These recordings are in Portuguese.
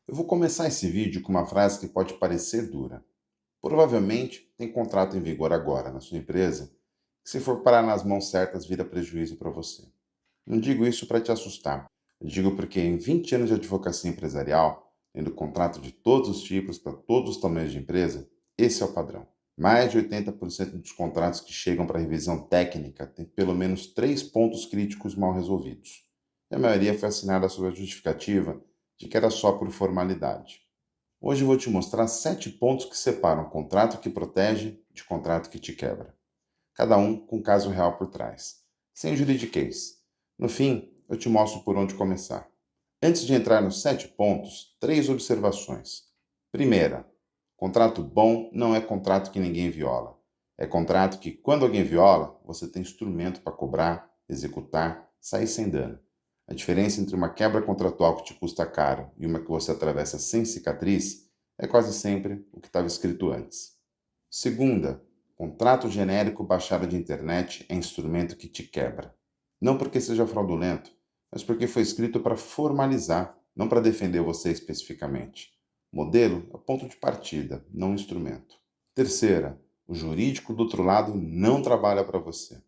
Eu vou começar esse vídeo com uma frase que pode parecer dura. Provavelmente tem contrato em vigor agora na sua empresa que, se for parar nas mãos certas, vira prejuízo para você. Não digo isso para te assustar. Eu digo porque em 20 anos de advocacia empresarial, tendo contrato de todos os tipos para todos os tamanhos de empresa, esse é o padrão. Mais de 80% dos contratos que chegam para revisão técnica têm pelo menos 3 pontos críticos mal resolvidos. E a maioria foi assinada sob a justificativa de que era só por formalidade. Hoje eu vou te mostrar 7 pontos que separam contrato que protege de contrato que te quebra. Cada um com um caso real por trás, sem juridiquês. No fim, eu te mostro por onde começar. Antes de entrar nos 7 pontos, 3 observações. Primeira, contrato bom não é contrato que ninguém viola. É contrato que, quando alguém viola, você tem instrumento para cobrar, executar, sair sem dano. A diferença entre uma quebra contratual que te custa caro e uma que você atravessa sem cicatriz é quase sempre o que estava escrito antes. Segunda, contrato genérico baixado de internet é instrumento que te quebra. Não porque seja fraudulento, mas porque foi escrito para formalizar, não para defender você especificamente. Modelo é o ponto de partida, não o instrumento. Terceira, o jurídico do outro lado não trabalha para você.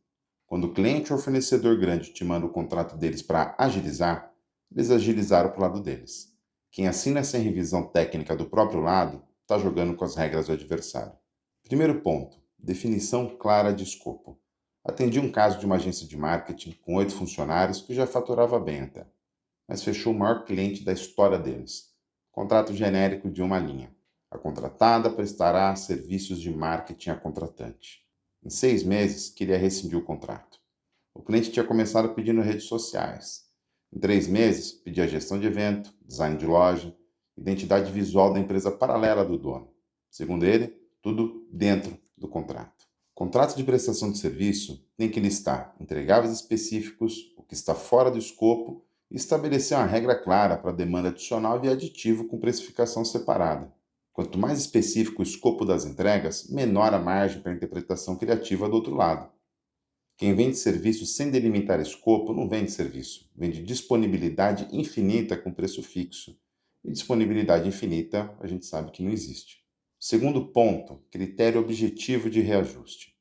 Quando o cliente ou fornecedor grande te manda o contrato deles para agilizar, eles agilizaram para o lado deles. Quem assina sem revisão técnica do próprio lado está jogando com as regras do adversário. Primeiro ponto: definição clara de escopo. Atendi um caso de uma agência de marketing com 8 funcionários que já faturava bem até, mas fechou o maior cliente da história deles. Contrato genérico de uma linha. A contratada prestará serviços de marketing à contratante. Em 6 meses, queria rescindir o contrato. O cliente tinha começado pedindo redes sociais. Em 3 meses, pedia gestão de evento, design de loja, identidade visual da empresa paralela do dono. Segundo ele, tudo dentro do contrato. Contrato de prestação de serviço tem que listar entregáveis específicos, o que está fora do escopo e estabelecer uma regra clara para demanda adicional e aditivo com precificação separada. Quanto mais específico o escopo das entregas, menor a margem para a interpretação criativa do outro lado. Quem vende serviço sem delimitar escopo não vende serviço, vende disponibilidade infinita com preço fixo. E disponibilidade infinita a gente sabe que não existe. Segundo ponto, critério objetivo de reajuste.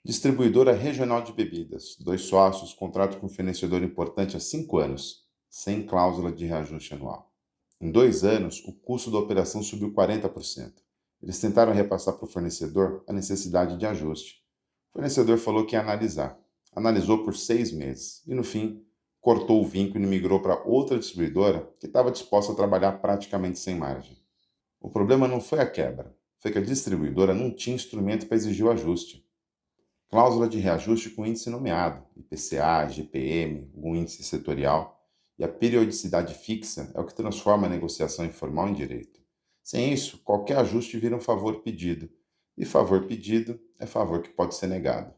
Distribuidora regional de bebidas, 2 sócios, contrato com fornecedor importante há 5 anos, sem cláusula de reajuste anual. Em 2 anos, o custo da operação subiu 40%. Eles tentaram repassar para o fornecedor a necessidade de ajuste. O fornecedor falou que ia analisar. Analisou por 6 meses e, no fim, cortou o vínculo e migrou para outra distribuidora que estava disposta a trabalhar praticamente sem margem. O problema não foi a quebra, foi que a distribuidora não tinha instrumento para exigir o ajuste. Cláusula de reajuste com índice nomeado, IPCA, GPM, algum índice setorial, e a periodicidade fixa é o que transforma a negociação informal em direito. Sem isso, qualquer ajuste vira um favor pedido, e favor pedido é favor que pode ser negado.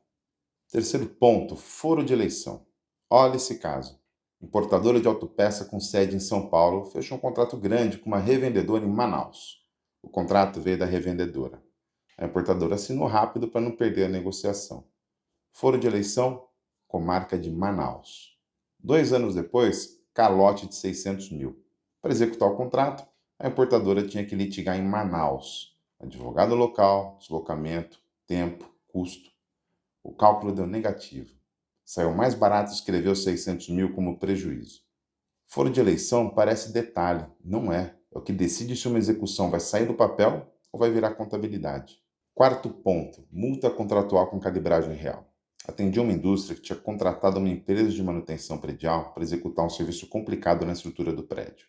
Terceiro ponto, foro de eleição. Olha esse caso. Importadora de autopeça com sede em São Paulo fechou um contrato grande com uma revendedora em Manaus. O contrato veio da revendedora. A importadora assinou rápido para não perder a negociação. Foro de eleição, comarca de Manaus. 2 anos depois, calote de 600 mil. Para executar o contrato, a importadora tinha que litigar em Manaus. Advogado local, deslocamento, tempo, custo. O cálculo deu negativo. Saiu mais barato escrever os 600 mil como prejuízo. Foro de eleição parece detalhe, não é. É o que decide se uma execução vai sair do papel ou vai virar contabilidade. Quarto ponto, multa contratual com calibragem real. Atendi uma indústria que tinha contratado uma empresa de manutenção predial para executar um serviço complicado na estrutura do prédio.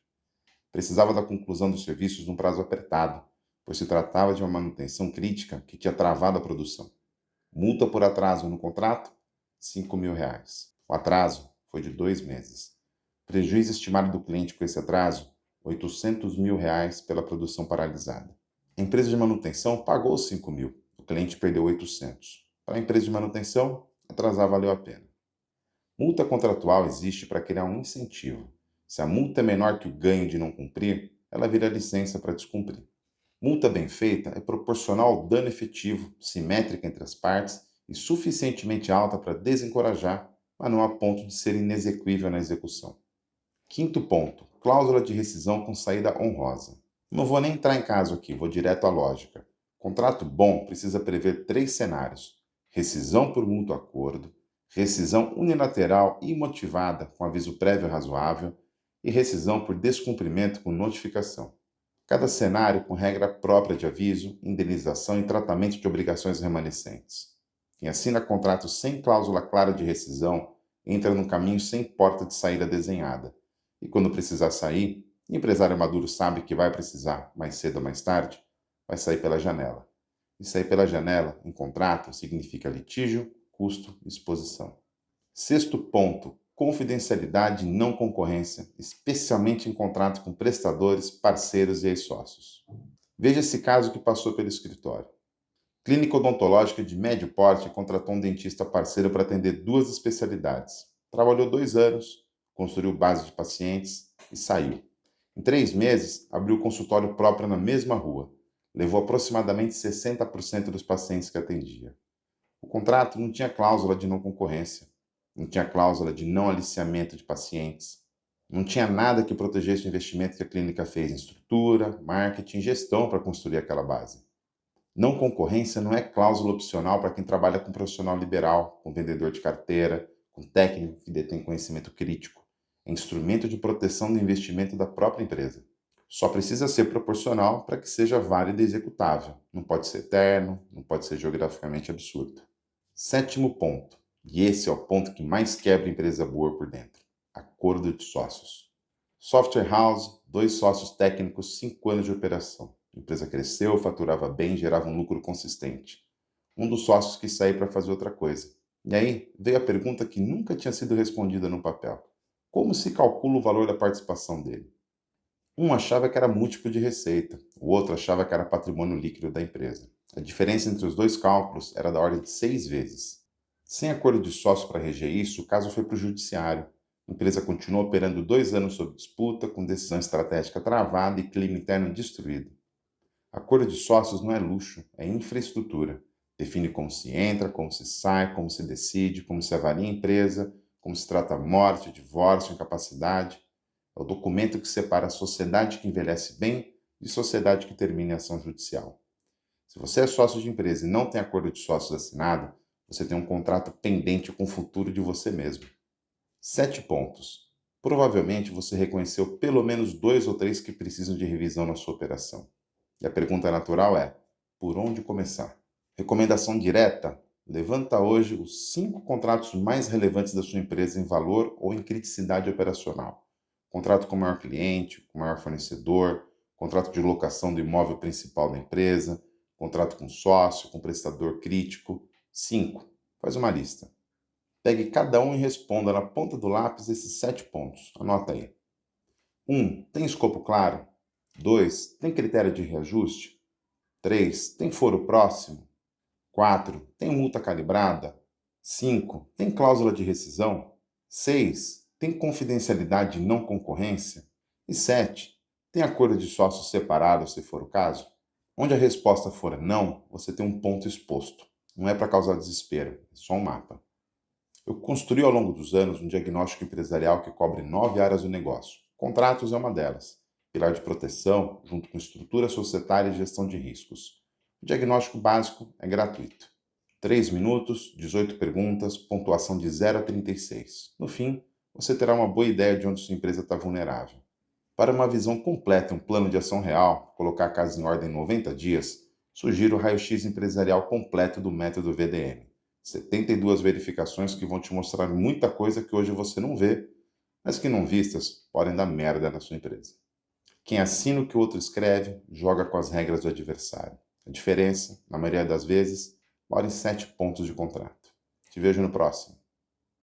Precisava da conclusão dos serviços num prazo apertado, pois se tratava de uma manutenção crítica que tinha travado a produção. Multa por atraso no contrato? R$ 5.000. O atraso foi de 2 meses. Prejuízo estimado do cliente com esse atraso? R$ 800.000 pela produção paralisada. A empresa de manutenção pagou os 5 mil, o cliente perdeu 800. Para a empresa de manutenção, atrasar valeu a pena. Multa contratual existe para criar um incentivo. Se a multa é menor que o ganho de não cumprir, ela vira licença para descumprir. Multa bem feita é proporcional ao dano efetivo, simétrica entre as partes e suficientemente alta para desencorajar, mas não a ponto de ser inexequível na execução. Quinto ponto, cláusula de rescisão com saída honrosa. Não vou nem entrar em caso aqui, vou direto à lógica. Contrato bom precisa prever 3 cenários: rescisão por mútuo acordo, rescisão unilateral e imotivada com aviso prévio razoável e rescisão por descumprimento com notificação. Cada cenário com regra própria de aviso, indenização e tratamento de obrigações remanescentes. Quem assina contrato sem cláusula clara de rescisão entra num caminho sem porta de saída desenhada. E quando precisar sair, o empresário maduro sabe que vai precisar, mais cedo ou mais tarde, vai sair pela janela. E sair pela janela, em contrato, significa litígio, custo e exposição. Sexto ponto, confidencialidade e não concorrência, especialmente em contrato com prestadores, parceiros e ex-sócios. Veja esse caso que passou pelo escritório. Clínica odontológica de médio porte contratou um dentista parceiro para atender 2 especialidades. Trabalhou 2 anos, construiu base de pacientes e saiu. Em 3 meses, abriu consultório próprio na mesma rua. Levou aproximadamente 60% dos pacientes que atendia. O contrato não tinha cláusula de não concorrência, não tinha cláusula de não aliciamento de pacientes, não tinha nada que protegesse o investimento que a clínica fez em estrutura, marketing e gestão para construir aquela base. Não concorrência não é cláusula opcional para quem trabalha com profissional liberal, com vendedor de carteira, com técnico que detém conhecimento crítico. É instrumento de proteção do investimento da própria empresa. Só precisa ser proporcional para que seja válido e executável. Não pode ser eterno, não pode ser geograficamente absurdo. Sétimo ponto, e esse é o ponto que mais quebra empresa boa por dentro: acordo de sócios. Software house, 2 sócios técnicos, 5 anos de operação. A empresa cresceu, faturava bem, gerava um lucro consistente. Um dos sócios quis sair para fazer outra coisa. E aí veio a pergunta que nunca tinha sido respondida no papel: como se calcula o valor da participação dele? Um achava que era múltiplo de receita, o outro achava que era patrimônio líquido da empresa. A diferença entre os dois cálculos era da ordem de 6 vezes. Sem acordo de sócio para reger isso, o caso foi para o judiciário. A empresa continuou operando 2 anos sob disputa, com decisão estratégica travada e clima interno destruído. Acordo de sócios não é luxo, é infraestrutura. Define como se entra, como se sai, como se decide, como se avalia a empresa, como se trata morte, divórcio, incapacidade. É o documento que separa a sociedade que envelhece bem de sociedade que termina em ação judicial. Se você é sócio de empresa e não tem acordo de sócios assinado, você tem um contrato pendente com o futuro de você mesmo. 7 pontos. Provavelmente você reconheceu pelo menos 2 ou 3 que precisam de revisão na sua operação. E a pergunta natural é: por onde começar? Recomendação direta: levanta hoje os 5 contratos mais relevantes da sua empresa em valor ou em criticidade operacional. Contrato com o maior cliente, com o maior fornecedor, contrato de locação do imóvel principal da empresa, contrato com sócio, com prestador crítico. 5. Faz uma lista. Pegue cada um e responda na ponta do lápis esses 7 pontos. Anota aí. 1. Tem escopo claro? 2. Tem critério de reajuste? 3. Tem foro próximo? 4. Tem multa calibrada? 5. Tem cláusula de rescisão? 6. Tem confidencialidade e não concorrência? E 7. Tem acordo de sócios separados, se for o caso? Onde a resposta for não, você tem um ponto exposto. Não é para causar desespero, é só um mapa. Eu construí ao longo dos anos um diagnóstico empresarial que cobre 9 áreas do negócio. Contratos é uma delas. Pilar de proteção, junto com estrutura societária e gestão de riscos. O diagnóstico básico é gratuito. 3 minutos, 18 perguntas, pontuação de 0 a 36. No fim, você terá uma boa ideia de onde sua empresa está vulnerável. Para uma visão completa e um plano de ação real, colocar a casa em ordem em 90 dias, sugiro o raio-x empresarial completo do método VDM. 72 verificações que vão te mostrar muita coisa que hoje você não vê, mas que não vistas podem dar merda na sua empresa. Quem assina o que o outro escreve, joga com as regras do adversário. A diferença, na maioria das vezes, mora em 7 pontos de contrato. Te vejo no próximo.